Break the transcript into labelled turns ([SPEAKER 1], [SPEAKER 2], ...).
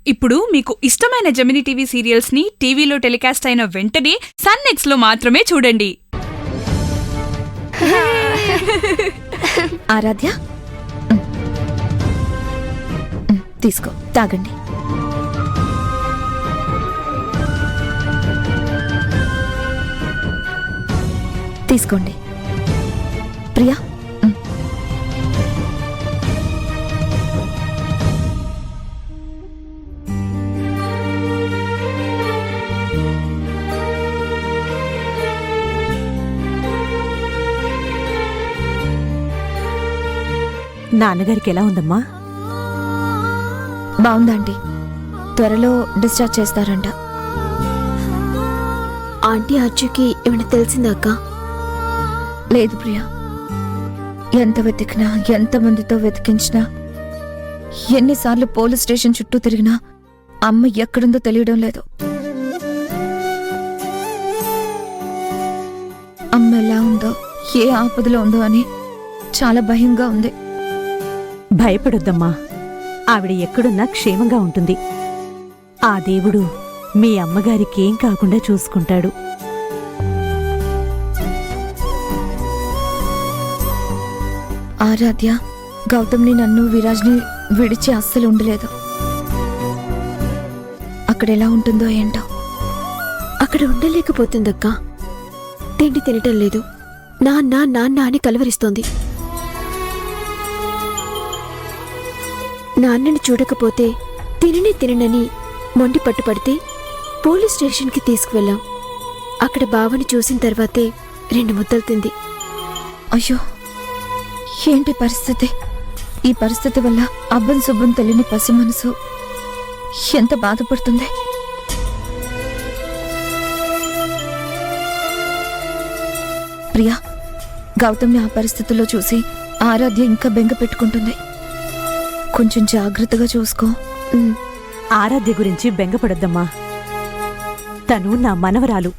[SPEAKER 1] ఇప్పుడు మీకు ఇష్టమైన జెమినీ టీవీ సీరియల్స్ ని టీవీలో టెలికాస్ట్ అయిన వెంటనే సన్ నెక్స్ట్ లో మాత్రమే చూడండి.
[SPEAKER 2] ఆరాధ్య, తీసుకో, తాగండి. తీసుకోండి. ప్రియా,
[SPEAKER 3] నాన్నగారికి ఎలా ఉందమ్మా?
[SPEAKER 2] బాగుందండి. త్వరలో డిశ్చార్జ్ చేస్తారంట.
[SPEAKER 4] ఆంటీ అచ్చుకి ఏమైనా తెలిసిందక్క?
[SPEAKER 2] లేదు ప్రియా, ఎంత వెతికినా, ఎంతమందితో వెతికించినా, ఎన్నిసార్లు పోలీస్ స్టేషన్ చుట్టూ తిరిగినా అమ్మ ఎక్కడుందో తెలియడం లేదు. అమ్మ ఎలా ఉందో, ఏ ఆపదలో ఉందో అని చాలా భయంగా ఉంది.
[SPEAKER 3] భయపడొద్దమ్మా, ఆవిడ ఎక్కడున్నా క్షేమంగా ఉంటుంది. ఆ దేవుడు మీ అమ్మగారికేం కాకుండా చూసుకుంటాడు.
[SPEAKER 2] ఆరాధ్య, గౌతమ్ని, నన్ను, విరాజ్ని విడిచి అస్సలు ఉండలేదు. అక్కడెలా ఉంటుందో ఏంటో.
[SPEAKER 4] అక్కడ ఉండలేకపోతుందక్క. తిండి తినటం లేదు, నాన్న నాన్న అని కలవరిస్తోంది. నాన్నని చూడకపోతే తిననని మొండి పట్టుపడితే పోలీస్ స్టేషన్కి తీసుకువెళ్ళాం. అక్కడ బావని చూసిన తర్వాతే 2 ముద్దలు తింది.
[SPEAKER 2] అయ్యో, ఏంటి పరిస్థితి? ఈ పరిస్థితి వల్ల అబ్బన్ శుభ్రం తెలియని పసి మనసు ఎంత బాధపడుతుంది. ప్రియా, గౌతమ్ని ఆ పరిస్థితుల్లో చూసి ఆరాధ్య ఇంకా బెంగ పెట్టుకుంటుంది. కొంచెం జాగ్రత్తగా చూసుకో.
[SPEAKER 3] ఆరాధ్య గురించి బెంగపడొద్దమ్మా, తను నా మనవరాలు.